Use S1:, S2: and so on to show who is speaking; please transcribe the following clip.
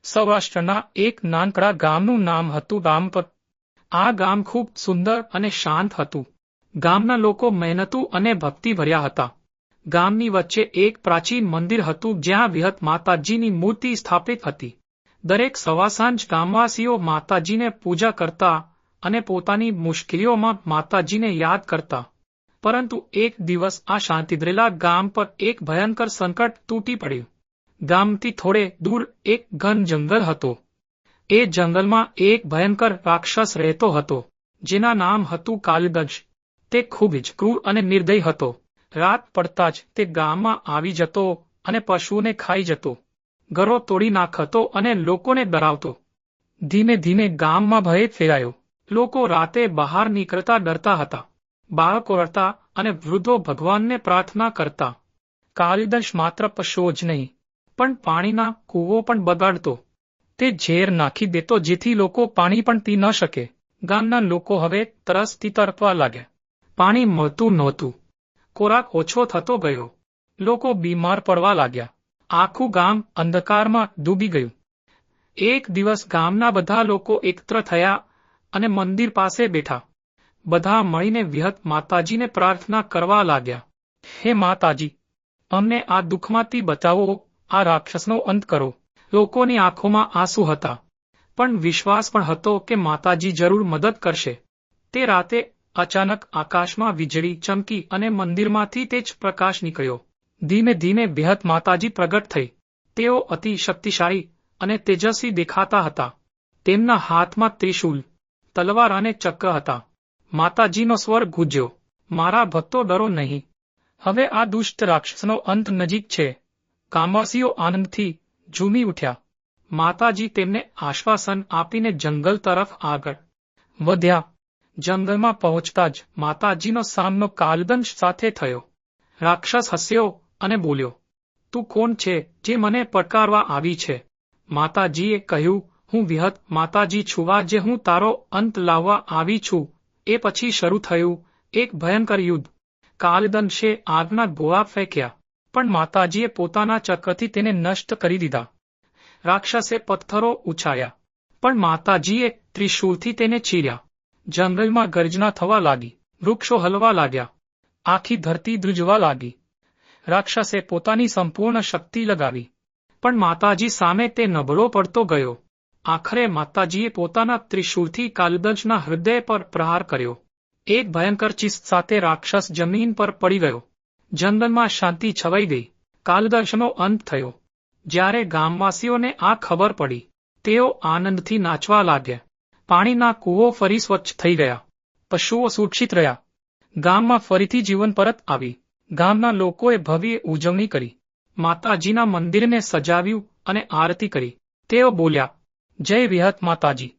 S1: સૌરાષ્ટ્રના એક નાનકડા ગામનું નામ હતું રામપર। આ ગામ ખૂબ સુંદર અને શાંત હતું। ગામના લોકો મહેનતુ અને ભક્તિભર્યા હતા। ગામની વચ્ચે એક પ્રાચીન મંદિર હતું જ્યાં વિહત માતાજીની મૂર્તિ સ્થાપિત હતી। દરેક સવાસાંજ ગામવાસીઓ માતાજીને પૂજા કરતા અને પોતાની મુશ્કેલીઓમાં માતાજીને યાદ કરતા। પરંતુ એક દિવસ આ શાંતિભરેલા ગામ પર એક ભયંકર સંકટ તૂટી પડ્યું। ગામથી થોડે દૂર એક ઘન જંગલ હતો। એ જંગલમાં એક ભયંકર રાક્ષસ રહેતો હતો જેના નામ હતું કાલિદંશ। તે ખૂબ જ ક્રૂર અને નિર્દય હતો। રાત પડતા જ તે ગામમાં આવી જતો અને પશુઓને ખાઈ જતો, ઘરો તોડી નાખતો અને લોકોને ડરાવતો। ધીમે ધીમે ગામમાં ભય ફેલાયો। લોકો રાતે બહાર નીકળતા ડરતા હતા। બાળકો રડતા અને વૃદ્ધો ભગવાનને પ્રાર્થના કરતા। કાલિદંશ માત્ર પશુઓ જ નહીં પણ પાણીના કૂવો પણ બગાડતો। તે ઝેર નાખી દેતો જેથી લોકો પાણી પણ પી ન શકે। ગામના લોકો હવે તરસથી તડપવા લાગ્યા। પાણી મળતું નહોતું, ખોરાક ઓછો થતો ગયો, લોકો બીમાર પડવા લાગ્યા। આખું ગામ અંધકારમાં ડૂબી ગયું। એક દિવસ ગામના બધા લોકો એકત્ર થયા અને મંદિર પાસે બેઠા। બધા મળીને વિહત માતાજીને પ્રાર્થના કરવા લાગ્યા, હે માતાજી, અમને આ દુઃખમાંથી બચાવો, આ રાક્ષસનો અંત કરો। લોકોની આંખોમાં આંસુ હતા પણ વિશ્વાસ પણ હતો કે માતાજી જરૂર મદદ કરશે। તે રાતે અચાનક આકાશમાં વીજળી ચમકી અને મંદિરમાંથી તેજ પ્રકાશ નીકળ્યો। ધીમે ધીમે વિહત માતાજી પ્રગટ થઈ। તેઓ અતિ શક્તિશાળી અને તેજસ્વી દેખાતા હતા। તેમના હાથમાં ત્રિશૂલ, તલવાર અને ચક્ર હતા। માતાજીનો સ્વર ગુંજ્યો, મારા ભક્તો ડરો નહીં, હવે આ દુષ્ટ રાક્ષસનો અંત નજીક છે। ગામવાસીઓ આનંદથી ઝૂમી ઉઠ્યા। માતાજી તેમને આશ્વાસન આપીને જંગલ તરફ આગળ વધ્યા। જંગલમાં પહોંચતા જ માતાજીનો સામનો કાલિદંશ સાથે થયો। રાક્ષસ હસ્યો અને બોલ્યો, તું કોણ છે જે મને પડકારવા આવી છે? માતાજીએ કહ્યું, હું વિહત માતાજી છું, આજે હું તારો અંત લાવવા આવી છું। એ પછી શરૂ થયું એક ભયંકર યુદ્ધ। કાલિદંશે આગના ગોળા ફેંક્યા પણ માતાજીએ પોતાના ચક્રથી તેને નષ્ટ કરી દીધા। રાક્ષસે પથ્થરો ઉછાળ્યા પણ માતાજીએ ત્રિશૂળથી તેને ચીર્યા। જંગલમાં ગર્જના થવા લાગી, વૃક્ષો હલવા લાગ્યા, આખી ધરતી ધ્રુજવા લાગી। રાક્ષસે પોતાની સંપૂર્ણ શક્તિ લગાવી પણ માતાજી સામે તે નબળો પડતો ગયો। આખરે માતાજીએ પોતાના ત્રિશૂળથી કાલિદંશના હૃદય પર પ્રહાર કર્યો। એક ભયંકર ચીસ સાથે રાક્ષસ જમીન પર પડી ગયો। જંગલમાં શાંતિ છવાઈ ગઈ। કાલિદંશનો અંત થયો। જ્યારે ગામવાસીઓને આ ખબર પડી, તેઓ આનંદથી નાચવા લાગ્યા। પાણીના કૂવો ફરી સ્વચ્છ થઈ ગયા, પશુઓ સુરક્ષિત રહ્યા, ગામમાં ફરીથી જીવન પરત આવી। ગામના લોકોએ ભવ્ય ઉજવણી કરી, માતાજીના મંદિરને સજાવ્યું અને આરતી કરી। તેઓ બોલ્યા, જય વિહત માતાજી।